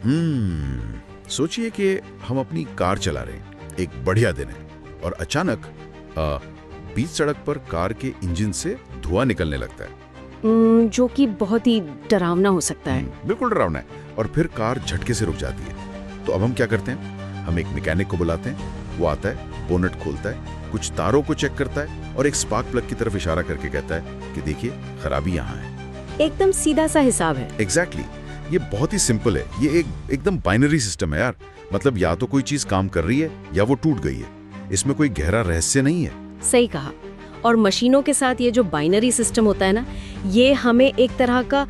सोचिए कि हम अपनी कार चला रहे हैं, एक बढ़िया दिन है और अचानक बीच सड़क पर कार के इंजन से धुआं निकलने लगता है। जो कि बहुत ही डरावना हो सकता है। बिल्कुल डरावना है। और फिर कार झटके से रुक जाती है। तो अब हम क्या करते हैं? हम एक मैकेनिक को बुलाते हैं। वो आता है, बोनट खोलता है, कुछ तारों को चेक करता है और एक स्पार्क प्लग की तरफ इशारा करके कहता है कि देखिए खराबी यहाँ है। एकदम सीधा सा हिसाब है। एग्जैक्टली। ये बहुत ही सिंपल है। ये एकदम बाइनरी सिस्टम है यार। मतलब या तो कोई चीज काम कर रही है या वो टूट गई है। इसमें कोई गहरा रहस्य नहीं है। सही कहा। और मशीनों के साथ ये जो बाइनरी सिस्टम होता है ना, ये हमें एक तरह का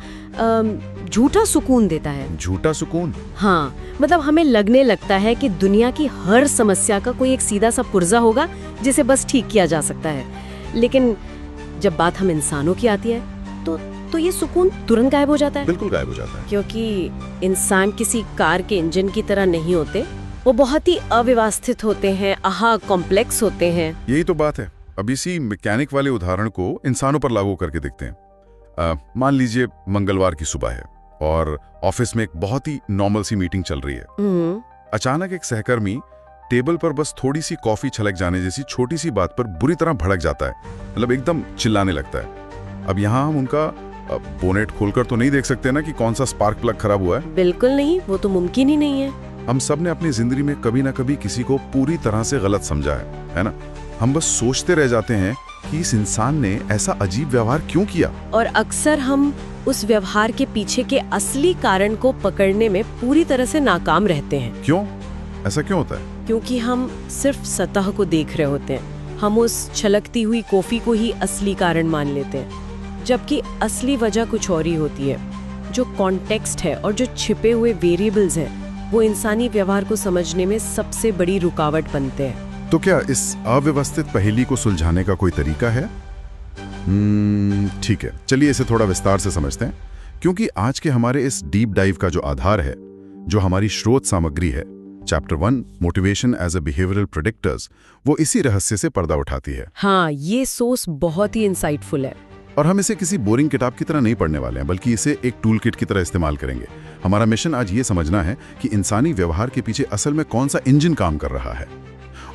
झूठा सुकून देता है। झूठा सुकून? हाँ, मतलब हमें लगने लगता है कि दुनिया की हर समस्या का कोई एक सीधा सा पुर्जा होगा जिसे बस ठीक किया जा सकता है। लेकिन जब बात हम इंसानों की आती है तो ये सुकून तुरंत गायब हो जाता है। बिल्कुल गायब हो जाता है। क्योंकि इंसान किसी कार के इंजन की तरह नहीं होते। वो बहुत ही अव्यवस्थित होते हैं, कॉम्प्लेक्स होते हैं। यही तो बात है। अब इसी मैकेनिक वाले उदाहरण को इंसानों पर लागू करके देखते हैं। मान लीजिए मंगलवार की सुबह है और ऑफिस में एक बहुत ही नॉर्मल सी मीटिंग चल रही है। अचानक एक सहकर्मी टेबल पर बस थोड़ी सी कॉफी छलक जाने जैसी छोटी सी बात पर बुरी तरह भड़क जाता है। मतलब एकदम चिल्लाने लगता है। अब यहाँ हम उनका बोनेट खोलकर तो नहीं देख सकते ना कि कौन सा स्पार्क प्लग खराब हुआ है। बिल्कुल नहीं, वो तो मुमकिन ही नहीं है। हम सब ने अपनी जिंदगी में कभी ना कभी किसी को पूरी तरह से गलत समझा है ना? हम बस सोचते रह जाते हैं कि इस इंसान ने ऐसा अजीब व्यवहार क्यों किया। और अक्सर हम उस व्यवहार के पीछे के असली कारण को पकड़ने में पूरी तरह से नाकाम रहते हैं। क्यों? ऐसा क्यों होता है? क्योंकि हम सिर्फ सतह को देख रहे होते हैं। हम उस छलकती हुई कॉफी को ही असली कारण मान लेते हैं, जबकि असली वजह कुछ और ही होती है। जो कॉन्टेक्स्ट है और जो छिपे हुए वेरिएबल्स हैं, वो इंसानी व्यवहार को समझने में सबसे बड़ी रुकावट बनते हैं। तो क्या इस अव्यवस्थित पहेली को सुलझाने का कोई तरीका है? ठीक है, चलिए इसे थोड़ा विस्तार से समझते हैं। क्योंकि आज के हमारे इस डीप डाइव का जो आधार है, जो हमारी स्रोत सामग्री है, chapter 1 motivation as a behavioural predictors, वो इसी रहस्य से पर्दा उठाती है। हाँ, ये सोर्स बहुत ही इंसाइटफुल है। और हम इसे किसी बोरिंग किताब की तरह नहीं पढ़ने वाले हैं, बल्कि इसे एक टूल किट की तरह इस्तेमाल करेंगे। हमारा मिशन आज ये समझना है कि इंसानी व्यवहार के पीछे असल में कौन सा इंजन काम कर रहा है।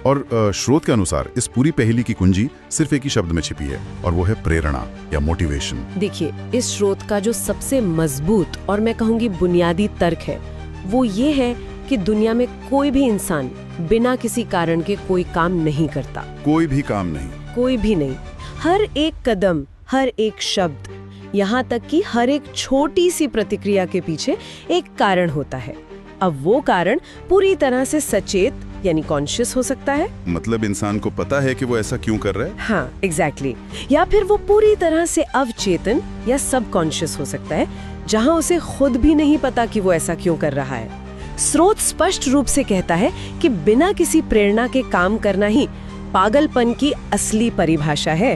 और स्रोत के अनुसार इस पूरी पहेली की कुंजी सिर्फ एक ही शब्द में छिपी है, और वो है प्रेरणा या मोटिवेशन। देखिए, इस स्रोत का जो सबसे मजबूत और मैं कहूँगी बुनियादी तर्क है, वो ये है कि दुनिया में कोई भी इंसान बिना किसी कारण के कोई काम नहीं करता। कोई भी काम नहीं? कोई भी नहीं। हर एक कदम, हर एक शब्द, यहाँ तक कि हर एक छोटी सी प्रतिक्रिया के पीछे एक कारण होता है। अब वो कारण पूरी तरह से सचेत यानी कॉन्शियस हो सकता है। मतलब इंसान को पता है कि वो ऐसा क्यों कर रहा है? हाँ, एग्जैक्टली। या फिर वो पूरी तरह से अवचेतन या सबकॉन्शियस हो सकता है, जहाँ उसे खुद भी नहीं पता कि वो ऐसा क्यों कर रहा है। स्रोत स्पष्ट रूप से कहता है कि बिना किसी प्रेरणा के काम करना ही पागलपन की असली परिभाषा है।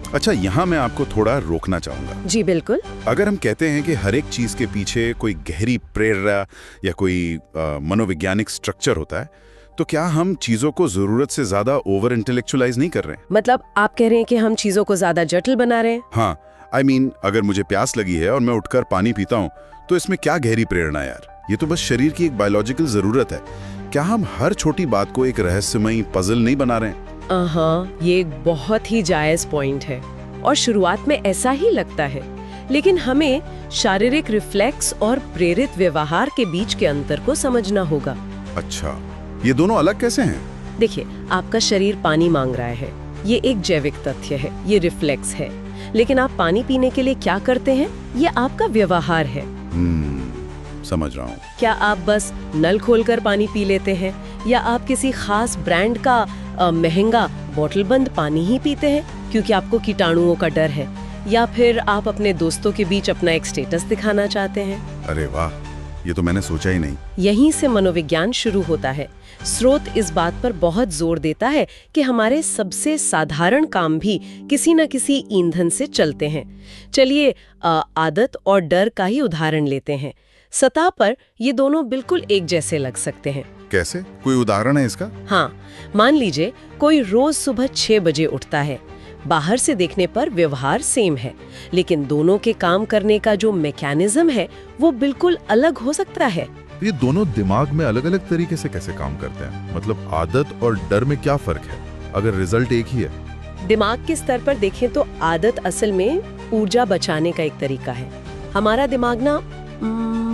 अच्छा, यहाँ मैं आपको थोड़ा रोकना चाहूंगा। जी बिल्कुल। अगर हम कहते हैं कि हर एक चीज के पीछे कोई गहरी प्रेरणा या कोई मनोवैज्ञानिक स्ट्रक्चर होता है, तो क्या हम चीजों को जरूरत से ज्यादा ओवर इंटेलेक्चुअलाइज नहीं कर रहे हैं? मतलब आप कह रहे हैं कि हम चीजों को ज्यादा जटिल बना रहे हैं? हाँ, I mean, अगर मुझे प्यास लगी है और मैं उठकर पानी पीता हूँ, तो इसमें क्या गहरी प्रेरणा यार? ये तो बस शरीर की एक बायोलॉजिकल जरूरत है। क्या हम हर छोटी बात को एक रहस्यमयी पजल नहीं बना रहे हैं? हाँ, ये एक बहुत ही जायज पॉइंट है और शुरुआत में ऐसा ही लगता है, लेकिन हमें शारीरिक रिफ्लेक्स और प्रेरित व्यवहार के बीच के अंतर को समझना होगा। अच्छा, ये दोनों अलग कैसे हैं? देखिए, आपका शरीर पानी मांग रहा है, ये एक जैविक तथ्य है, ये रिफ्लेक्स है। लेकिन आप पानी पीने के लिए क्या करते हैं, ये आपका व्यवहार है। समझ रहा हूँ। क्या आप बस नल खोलकर पानी पी लेते हैं, या आप किसी खास ब्रांड का महंगा बोतल बंद पानी ही पीते हैं क्योंकि आपको कीटाणुओं का डर है, या फिर आप अपने दोस्तों के बीच अपना एक स्टेटस दिखाना चाहते हैं? अरे वाह, ये तो मैंने सोचा ही नहीं। यहीं से मनोविज्ञान शुरू होता है। स्रोत इस बात पर बहुत जोर देता है कि हमारे सबसे साधारण काम भी किसी न किसी ईंधन से चलते हैं। चलिए आदत और डर का ही उदाहरण लेते हैं। सतह पर ये दोनों बिल्कुल एक जैसे लग सकते हैं। कैसे? कोई उदाहरण है इसका? हाँ, मान लीजिए कोई रोज सुबह 6 बजे उठता है, बाहर से देखने पर व्यवहार सेम है, लेकिन दोनों के काम करने का जो मैकेनिज्म है वो बिल्कुल अलग हो सकता है। ये दोनों दिमाग में अलग अलग तरीके से कैसे काम करते हैं? मतलब आदत और डर में क्या फर्क है अगर रिजल्ट एक ही है? दिमाग के स्तर पर देखें तो आदत असल में ऊर्जा बचाने का एक तरीका है। हमारा दिमाग ना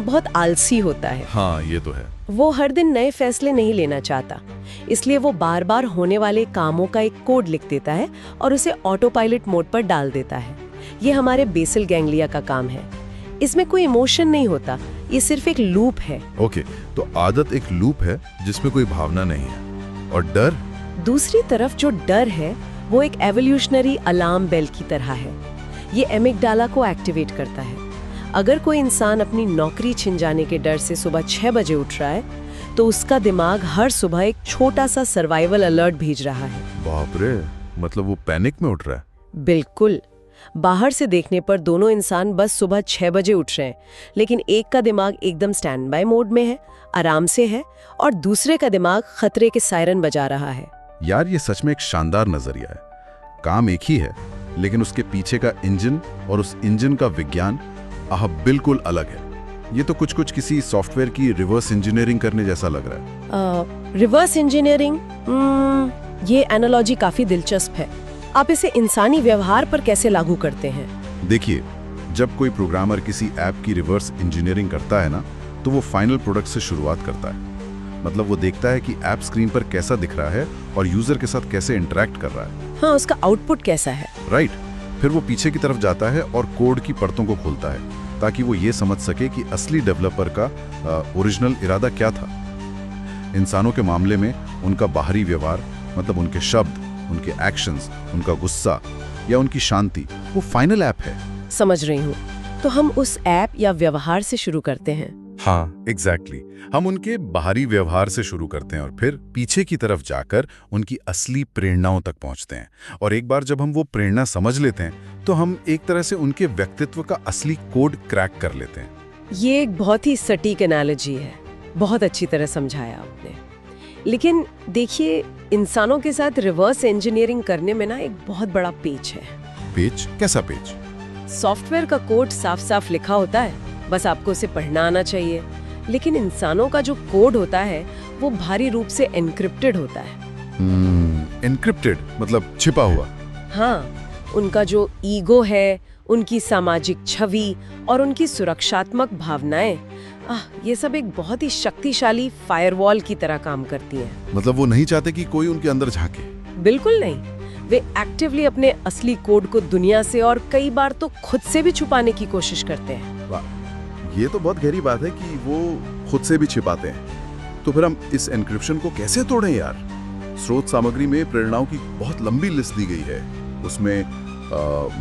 बहुत आलसी होता है। हाँ, ये तो है। वो हर दिन नए फैसले नहीं लेना चाहता, इसलिए वो बार बार होने वाले कामों का एक कोड लिख देता है और उसे ऑटो पायलट मोड पर डाल देता है। ये हमारे बेसल गैंग्लिया का काम है। इसमें कोई इमोशन नहीं होता, ये सिर्फ एक लूप है। ओके, तो आदत एक लूप है जिसमें कोई भावना नहीं है। और डर? दूसरी तरफ जो डर है वो एक एवोल्यूशनरी अलार्म बेल की तरह है। ये एमिगडाला को एक्टिवेट करता है। अगर कोई इंसान अपनी नौकरी छिन जाने के डर से सुबह 6 बजे उठ रहा है तो उसका दिमाग हर सुबह एक छोटा सा सर्वाइवल अलर्ट भेज रहा है। बाप रे, मतलब वो पैनिक में उठ रहा है? बिल्कुल। बाहर से देखने पर दोनों इंसान बस सुबह 6 बजे उठ रहे हैं, लेकिन एक का दिमाग एकदम स्टैंड बाय मोड में है, आराम से है, और दूसरे का दिमाग खतरे के सायरन बजा रहा है। यार, ये सच में एक शानदार नजरिया है। काम एक ही है, लेकिन उसके पीछे का इंजन और उस इंजन का विज्ञान बिल्कुल अलग है। ये तो कुछ किसी सॉफ्टवेयर की रिवर्स इंजीनियरिंग करने जैसा लग रहा है। रिवर्स इंजीनियरिंग, ये एनालॉजी काफी दिलचस्प है। आप इसे इंसानी व्यवहार पर कैसे लागू करते हैं? देखिए, जब कोई प्रोग्रामर किसी ऐप की रिवर्स इंजीनियरिंग करता है ना, तो वो फाइनल प्रोडक्ट से शुरुआत करता है। मतलब वो देखता है कि ऐप स्क्रीन पर कैसा दिख रहा है और यूजर के साथ कैसे इंटरेक्ट कर रहा है। हाँ, उसका आउटपुट कैसा है। राइट। फिर वो पीछे की तरफ जाता है और कोड की परतों को खोलता है ताकि वो ये समझ सके कि असली डेवलपर का ओरिजिनल इरादा क्या था। इंसानों के मामले में उनका बाहरी व्यवहार, मतलब उनके शब्द, उनके एक्शंस, उनका गुस्सा या उनकी शांति, वो फाइनल ऐप है। समझ रही हूँ। तो हम उस ऐप या व्यवहार से शुरू करते हैं। हाँ, एग्जैक्टली। हम उनके बाहरी व्यवहार से शुरू करते हैं और फिर पीछे की तरफ जाकर उनकी असली प्रेरणाओं तक पहुंचते हैं। और एक बार जब हम वो प्रेरणा समझ लेते हैं तो हम एक तरह से उनके व्यक्तित्व का असली कोड क्रैक कर लेते हैं। ये एक बहुत ही सटीक एनालॉजी है, बहुत अच्छी तरह समझाया आपने। लेकिन देखिए, इंसानों के साथ रिवर्स इंजीनियरिंग करने में ना एक बहुत बड़ा पेच है। पेच? कैसा पेच? सॉफ्टवेयर का कोड साफ साफ लिखा होता है, बस आपको उसे पढ़ना आना चाहिए। लेकिन इंसानों का जो कोड होता है वो भारी रूप से एन्क्रिप्टेड होता है। एन्क्रिप्टेड मतलब छिपा हुआ? हाँ, उनका जो ईगो है, उनकी सामाजिक छवि और उनकी सुरक्षात्मक भावनाएं, ये सब एक बहुत ही शक्तिशाली फायरवॉल की तरह काम करती हैं। मतलब वो नहीं चाहते कि कोई उनके अंदर झांके? बिल्कुल नहीं। वे एक्टिवली अपने असली कोड को दुनिया से और कई बार तो खुद से भी छुपाने की कोशिश करते हैं। वाह, ये तो बहुत गहरी बात है कि वो खुद से भी छिपाते हैं। तो फिर हम इस एन्क्रिप्शन को कैसे तोड़ें यार? स्रोत सामग्री में प्रेरणाओं की बहुत लंबी लिस्ट दी गई है। उसमें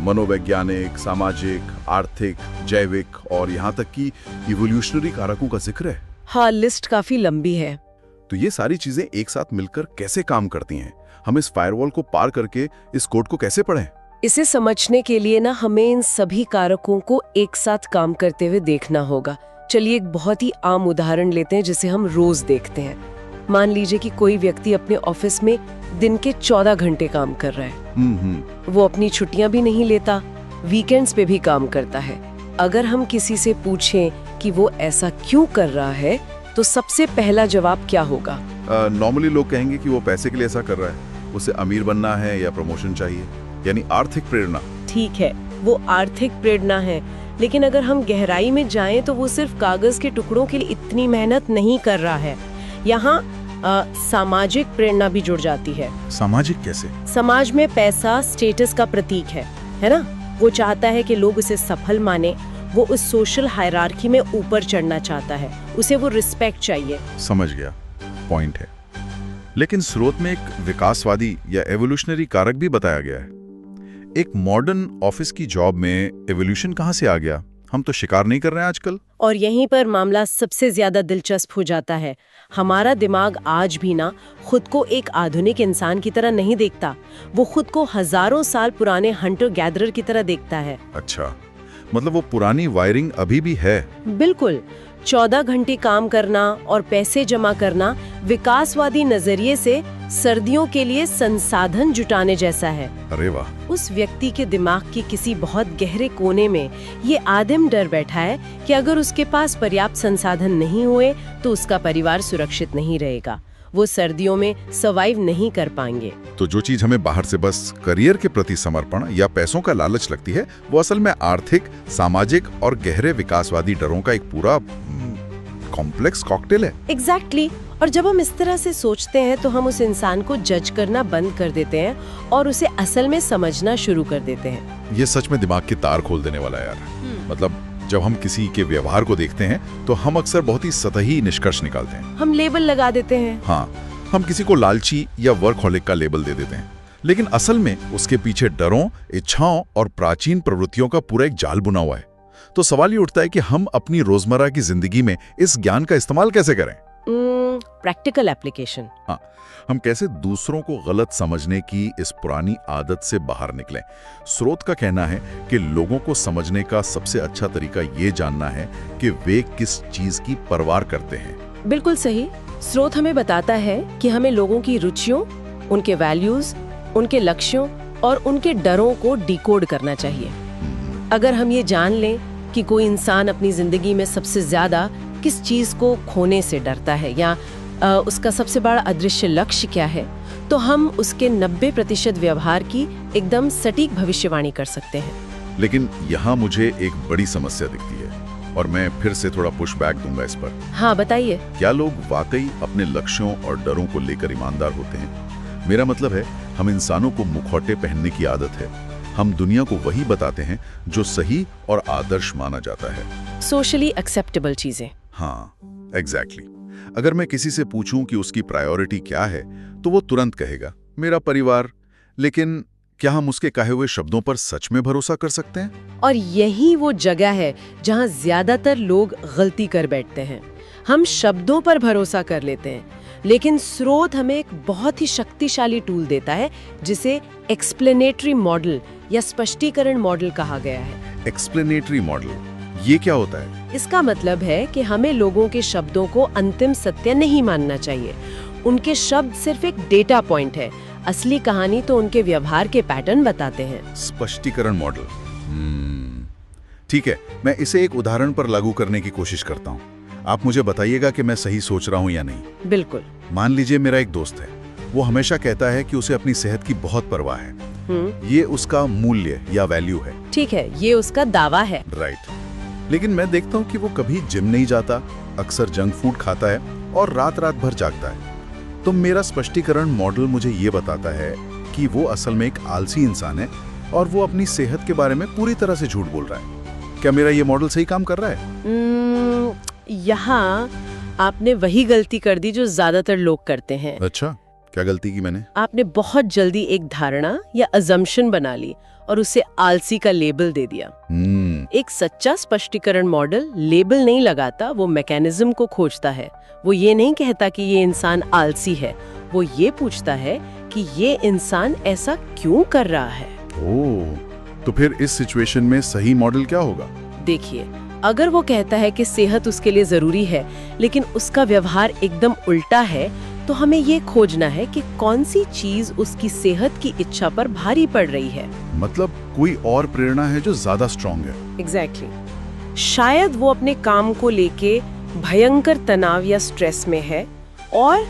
मनोवैज्ञानिक, सामाजिक, आर्थिक, जैविक और यहाँ तक कि इवोल्यूशनरी कारकों का जिक्र है। हाँ, लिस्ट काफी लंबी है। तो ये सारी चीजें एक साथ मिलकर कैसे काम करती हैं? हम इस फायरवॉल को पार करके इस कोड को कैसे पढ़ें? इसे समझने के लिए ना हमें इन सभी कारकों को एक साथ काम करते हुए देखना होगा। चलिए एक बहुत ही आम उदाहरण लेते हैं जिसे हम रोज देखते हैं। मान लीजिए कि कोई व्यक्ति अपने ऑफिस में दिन के 14 घंटे काम कर रहा है। वो अपनी छुट्टियां भी नहीं लेता, वीकेंड्स पे भी काम करता है। अगर हम किसी से पूछें कि वो ऐसा क्यों कर रहा है, तो सबसे पहला जवाब क्या होगा? नॉर्मली लोग कहेंगे कि वो पैसे के लिए ऐसा कर रहा है, उसे अमीर बनना है या प्रमोशन चाहिए, यानी आर्थिक प्रेरणा। ठीक है, वो आर्थिक प्रेरणा है, लेकिन अगर हम गहराई में जाएं तो वो सिर्फ कागज के टुकड़ों के लिए इतनी मेहनत नहीं कर रहा है। यहाँ सामाजिक प्रेरणा भी जुड़ जाती है। सामाजिक कैसे? समाज में पैसा स्टेटस का प्रतीक है ना? वो चाहता है कि लोग उसे सफल माने, वो उस सोशल हायरार्की में ऊपर चढ़ना चाहता है, उसे वो रिस्पेक्ट चाहिए। समझ गया, पॉइंट है। लेकिन स्रोत में एक विकासवादी या एवोल्यूशनरी कारक भी बताया गया है। एक मॉडर्न ऑफिस की जॉब में एवोल्यूशन कहाँ से आ गया? हम तो शिकार नहीं कर रहे हैं आजकल। और यहीं पर मामला सबसे ज्यादा दिलचस्प हो जाता है। हमारा दिमाग आज भी ना खुद को एक आधुनिक इंसान की तरह नहीं देखता, वो खुद को हजारों साल पुराने हंटर गैदरर की तरह देखता है। अच्छा, मतलब वो पुरानी वायरिंग अभी भी है? बिल्कुल। 14 घंटे काम करना और पैसे जमा करना विकासवादी नजरिए से सर्दियों के लिए संसाधन जुटाने जैसा है। अरे वाह। उस व्यक्ति के दिमाग के किसी बहुत गहरे कोने में ये आदिम डर बैठा है कि अगर उसके पास पर्याप्त संसाधन नहीं हुए तो उसका परिवार सुरक्षित नहीं रहेगा, वो सर्दियों में सर्वाइव नहीं कर पाएंगे। तो जो चीज हमें बाहर से बस करियर के प्रति समर्पण या पैसों का लालच लगती है, वो असल में आर्थिक, सामाजिक और गहरे विकासवादी डरों का एक पूरा कॉम्प्लेक्स कॉकटेल है। एग्जैक्टली। और जब हम इस तरह से सोचते हैं तो हम उस इंसान को जज करना बंद कर देते हैं और उसे असल में समझना शुरू कर देते हैं। ये सच में दिमाग की तार खोल देने वाला है यार। मतलब जब हम किसी के व्यवहार को देखते हैं तो हम अक्सर बहुत ही सतही निष्कर्ष निकालते हैं। हम लेबल लगा देते हैं। हाँ, हम किसी को लालची या वर्कहॉलिक का लेबल दे देते हैं, लेकिन असल में उसके पीछे डरों, इच्छाओं और प्राचीन प्रवृत्तियों का पूरा एक जाल बुना हुआ है। तो सवाल ये उठता है कि हम अपनी रोजमर्रा की जिंदगी में इस ज्ञान का इस्तेमाल कैसे करें? Practical application. हाँ, हम कैसे दूसरों को गलत समझने की इस पुरानी आदत से बाहर निकलें? स्रोत का कहना है कि लोगों को समझने का सबसे अच्छा तरीका ये जानना है कि वे किस चीज की परवाह करते हैं। बिल्कुल सही। स्रोत हमें बताता है कि हमें लोगों की रुचियों, उनके वैल्यूज, उनके लक्ष्यों और उनके डरों को डिकोड करना चाहिए। अगर हम ये जान लें कि कोई इंसान अपनी जिंदगी में सबसे ज्यादा किस चीज को खोने से डरता है या उसका सबसे बड़ा अदृश्य लक्ष्य क्या है, तो हम उसके 90% व्यवहार की एकदम सटीक भविष्यवाणी कर सकते हैं। लेकिन यहाँ मुझे एक बड़ी समस्या दिखती है और मैं फिर से थोड़ा पुश बैक दूंगा इस पर। हाँ, बताइए। क्या लोग वाकई अपने लक्ष्यों और डरों को लेकर ईमानदार होते हैं? मेरा मतलब है, हम इंसानों को मुखौटे पहनने की आदत है। हम दुनिया को वही बताते हैं जो सही और आदर्श माना जाता है, सोशली एक्सेप्टेबल चीजें। हाँ, एग्जैक्टली। अगर मैं किसी से पूछूं कि उसकी प्रायोरिटी क्या है, तो वो तुरंत कहेगा मेरा परिवार। लेकिन क्या हम उसके कहे हुए शब्दों पर सच में भरोसा कर सकते हैं? और यही वो जगह है जहां ज्यादातर लोग गलती कर बैठते हैं। हम शब्दों पर भरोसा कर लेते हैं, लेकिन स्रोत हमें एक बहुत ही शक्तिशाली टूल देता है जिसे एक्सप्लेनेटरी मॉडल या स्पष्टीकरण मॉडल कहा गया है। एक्सप्लेनेटरी मॉडल, ये क्या होता है? इसका मतलब है कि हमें लोगों के शब्दों को अंतिम सत्य नहीं मानना चाहिए। उनके शब्द सिर्फ एक डेटा पॉइंट है, असली कहानी तो उनके व्यवहार के पैटर्न बताते हैं। स्पष्टीकरण मॉडल, ठीक है, मैं इसे एक उदाहरण पर लागू करने की कोशिश करता हूँ। आप मुझे बताइएगा कि मैं सही सोच रहा हूँ या नहीं। बिल्कुल। मान लीजिए मेरा एक दोस्त है, वो हमेशा कहता है कि उसे अपनी सेहत की बहुत परवाह है। ये उसका मूल्य या वैल्यू है। ठीक है, ये उसका दावा है। राइट। लेकिन मैं देखता हूँ कि वो कभी जिम नहीं जाता, अक्सर जंक फूड खाता है और रात रात भर जागता है। तो मेरा स्पष्टीकरण मॉडल मुझे ये बताता है कि वो असल में एक आलसी इंसान है और वो अपनी सेहत के बारे में पूरी तरह से झूठ बोल रहा है। क्या मेरा ये मॉडल सही काम कर रहा है? यहाँ आपने वही गलती कर दी जो ज्यादातर लोग करते हैं। अच्छा, क्या गलती की मैंने? आपने बहुत जल्दी एक धारणा या अजम्पशन बना ली और उसे आलसी का लेबल दे दिया। एक सच्चा स्पष्टीकरण मॉडल लेबल नहीं लगाता, वो मैकेनिज्म को खोजता है। वो ये नहीं कहता कि ये इंसान आलसी है, वो ये पूछता है कि ये इंसान ऐसा क्यों कर रहा है। ओह, तो फिर इस सिचुएशन में सही मॉडल क्या होगा? देखिए, अगर वो कहता है कि सेहत उसके लिए जरूरी है लेकिन उसका व्यवहार एकदम उल्टा है, तो हमें ये खोजना है कि कौन सी चीज उसकी सेहत की इच्छा पर भारी पड़ रही है। मतलब कोई और प्रेरणा है जो ज्यादा स्ट्रॉन्ग है। एग्जैक्टली। शायद वो अपने काम को लेके भयंकर तनाव या स्ट्रेस में है और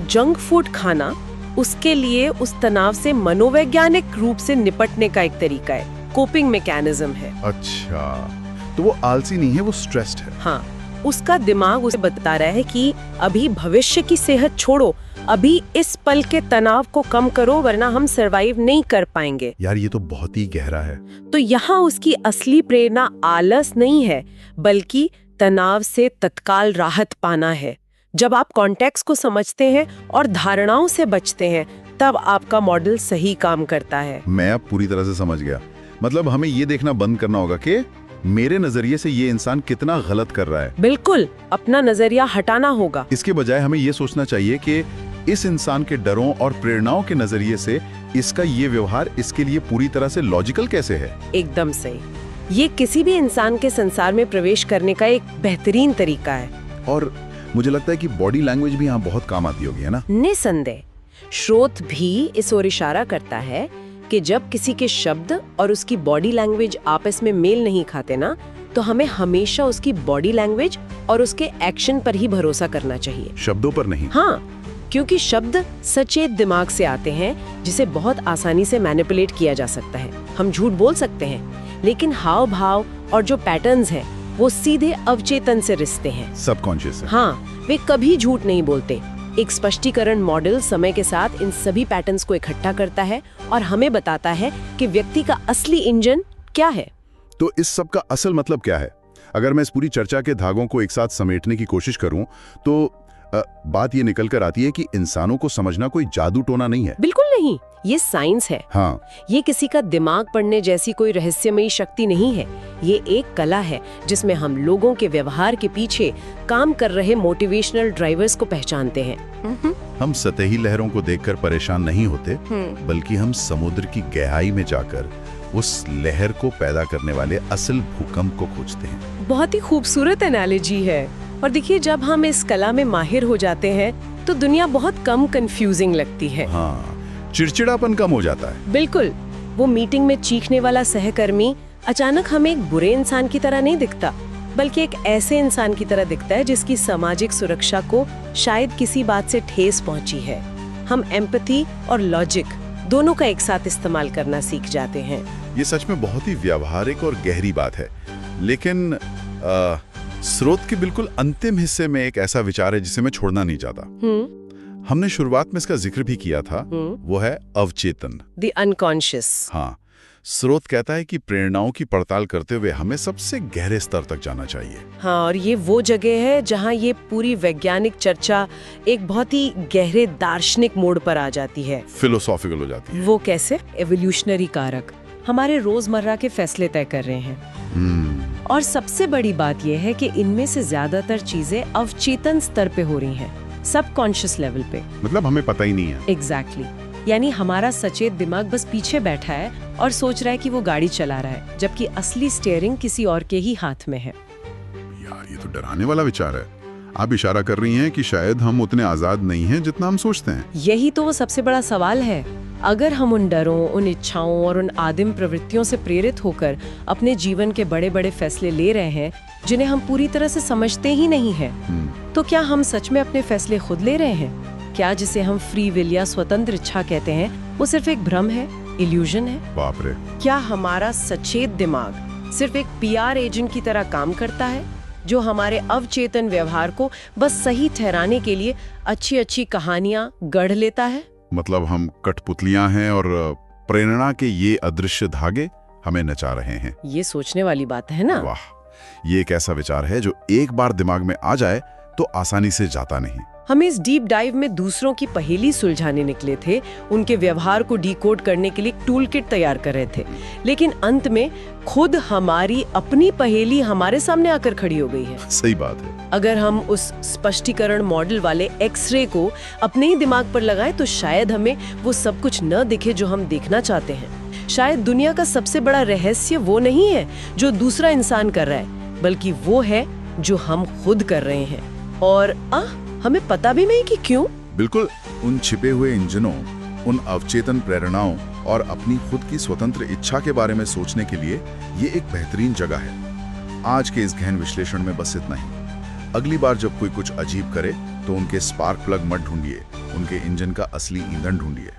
जंक फूड खाना उसके लिए उस तनाव से मनोवैज्ञानिक रूप से निपटने का एक तरीका है, कोपिंग मैकेनिज्म है। अच्छा, तो वो आलसी नहीं है, वो स्ट्रेस्ड है। हाँ, उसका दिमाग उसे बता रहा है कि अभी भविष्य की सेहत छोड़ो, अभी इस पल के तनाव को कम करो वरना हम सरवाइव नहीं कर पाएंगे। यार, ये तो बहुत ही गहरा है। तो यहाँ उसकी असली प्रेरणा आलस नहीं है, बल्कि तनाव से तत्काल राहत पाना है। जब आप कॉन्टेक्स्ट को समझते हैं और धारणाओं से बचते हैं, तब आपका मॉडल सही काम करता है। मैं अब पूरी तरह से समझ गया। मतलब हमें ये देखना बंद करना होगा कि मेरे नजरिए से ये इंसान कितना गलत कर रहा है। बिल्कुल, अपना नजरिया हटाना होगा। इसके बजाय हमें ये सोचना चाहिए कि इस इंसान के डरों और प्रेरणाओं के नजरिए से इसका ये व्यवहार इसके लिए पूरी तरह से लॉजिकल कैसे है। एकदम सही। ये किसी भी इंसान के संसार में प्रवेश करने का एक बेहतरीन तरीका है। और मुझे लगता है कि बॉडी लैंग्वेज भी यहाँ बहुत काम आती होगी, है ना? निसंदेह। स्रोत भी इस ओर इशारा करता है कि जब किसी के शब्द और उसकी बॉडी लैंग्वेज आपस में मेल नहीं खाते ना, तो हमें हमेशा उसकी बॉडी लैंग्वेज और उसके एक्शन पर ही भरोसा करना चाहिए, शब्दों पर नहीं। हाँ, क्योंकि शब्द सचेत दिमाग से आते हैं, जिसे बहुत आसानी से मैनिपुलेट किया जा सकता है। हम झूठ बोल सकते हैं, लेकिन हाव भाव और जो पैटर्न्स हैं वो सीधे अवचेतन से रिश्ते हैं, सबकॉन्शियस है। हाँ, वे कभी झूठ नहीं बोलते। एक स्पष्टीकरण मॉडल समय के साथ इन सभी पैटर्न्स को इकट्ठा करता है और हमें बताता है कि व्यक्ति का असली इंजन क्या है। तो इस सब का असल मतलब क्या है? अगर मैं इस पूरी चर्चा के धागों को एक साथ समेटने की कोशिश करूं, तो बात ये निकल कर आती है कि इंसानों को समझना कोई जादू टोना नहीं है। बिल्कुल नहीं, ये साइंस है। हाँ, ये किसी का दिमाग पढ़ने जैसी कोई रहस्यमयी शक्ति नहीं है। ये एक कला है जिसमें हम लोगों के व्यवहार के पीछे काम कर रहे मोटिवेशनल ड्राइवर्स को पहचानते हैं। हम सतही लहरों को देखकर परेशान नहीं होते, बल्कि हम समुद्र की गहराई में जाकर उस लहर को पैदा करने वाले असल भूकंप को खोजते हैं। बहुत ही खूबसूरत एनालॉजी है। और देखिए, जब हम इस कला में माहिर हो जाते हैं तो दुनिया बहुत कम कंफ्यूजिंग लगती है। हाँ, चिड़चिड़ापन कम हो जाता है। बिल्कुल, वो मीटिंग में चीखने वाला सहकर्मी अचानक हमें एक बुरे इंसान की तरह नहीं दिखता, बल्कि एक ऐसे इंसान की तरह दिखता है जिसकी सामाजिक सुरक्षा को शायद किसी बात से ठेस पहुंची है। हम एम्पैथी और लॉजिक दोनों का एक साथ इस्तेमाल करना सीख जाते हैं। ये सच में बहुत ही व्यावहारिक और गहरी बात है। लेकिन स्रोत के बिल्कुल अंतिम हिस्से में एक ऐसा विचार है जिसे मैं छोड़ना नहीं चाहता। हमने शुरुआत में इसका जिक्र भी किया था, वो है अवचेतन, द अनकॉन्शियस। हाँ, स्रोत कहता है कि प्रेरणाओं की पड़ताल करते हुए हमें सबसे गहरे स्तर तक जाना चाहिए। हाँ, और ये वो जगह है जहाँ ये पूरी वैज्ञानिक चर्चा एक बहुत ही गहरे दार्शनिक मोड़ पर आ जाती है, फिलोसॉफिकल हो जाती है। वो कैसे? एवोल्यूशनरी कारक हमारे रोजमर्रा के फैसले तय कर रहे हैं। और सबसे बड़ी बात यह है कि इनमें से ज्यादातर चीजें अवचेतन स्तर पे हो रही हैं, सबकॉन्शियस लेवल पे। मतलब हमें पता ही नहीं है। एग्जैक्टली। यानी हमारा सचेत दिमाग बस पीछे बैठा है और सोच रहा है कि वो गाड़ी चला रहा है, जबकि असली स्टीयरिंग किसी और के ही हाथ में है। यार, ये तो डराने वाला विचार है। आप इशारा कर रही हैं कि शायद हम उतने आजाद नहीं हैं जितना हम सोचते हैं। यही तो वो सबसे बड़ा सवाल है। अगर हम उन डरों, उन इच्छाओं और उन आदिम प्रवृत्तियों से प्रेरित होकर अपने जीवन के बड़े बड़े फैसले ले रहे हैं जिन्हें हम पूरी तरह से समझते ही नहीं हैं, तो क्या हम सच में अपने फैसले खुद ले रहे हैं? क्या जिसे हम फ्री विल या स्वतंत्र इच्छा कहते हैं वो सिर्फ एक भ्रम है, इल्यूजन है? बाप रे। क्या हमारा सचेत दिमाग सिर्फ एक पीआर एजेंट की तरह काम करता है, जो हमारे अवचेतन व्यवहार को बस सही ठहराने के लिए अच्छी अच्छी कहानियां गढ़ लेता है? मतलब हम कठपुतलियां हैं और प्रेरणा के ये अदृश्य धागे हमें नचा रहे हैं। ये सोचने वाली बात है ना? वाह, ये एक ऐसा विचार है जो एक बार दिमाग में आ जाए तो आसानी से जाता नहीं। हम इस डीप डाइव में दूसरों की पहेली सुलझाने निकले थे, उनके व्यवहार को डिकोड करने के लिए एक टूल किट तैयार कर रहे थे, लेकिन अंत में खुद हमारी अपनी पहेली हमारे सामने आकर खड़ी हो गई है। सही बात है। अगर हम उस स्पष्टीकरण मॉडल वाले एक्सरे को अपने ही दिमाग पर लगाएं तो शायद हमें वो सब कुछ न दिखे जो हम देखना चाहते हैं। शायद दुनिया का सबसे बड़ा रहस्य वो नहीं है जो दूसरा इंसान कर रहा है, बल्कि वो है जो हम खुद कर रहे हैं, और हमें पता भी नहीं कि क्यों। बिल्कुल, उन छिपे हुए इंजनों, उन अवचेतन प्रेरणाओं और अपनी खुद की स्वतंत्र इच्छा के बारे में सोचने के लिए ये एक बेहतरीन जगह है। आज के इस गहन विश्लेषण में बस इतना ही। अगली बार जब कोई कुछ अजीब करे तो उनके स्पार्क प्लग मत ढूंढिए, उनके इंजन का असली ईंधन ढूंढिए।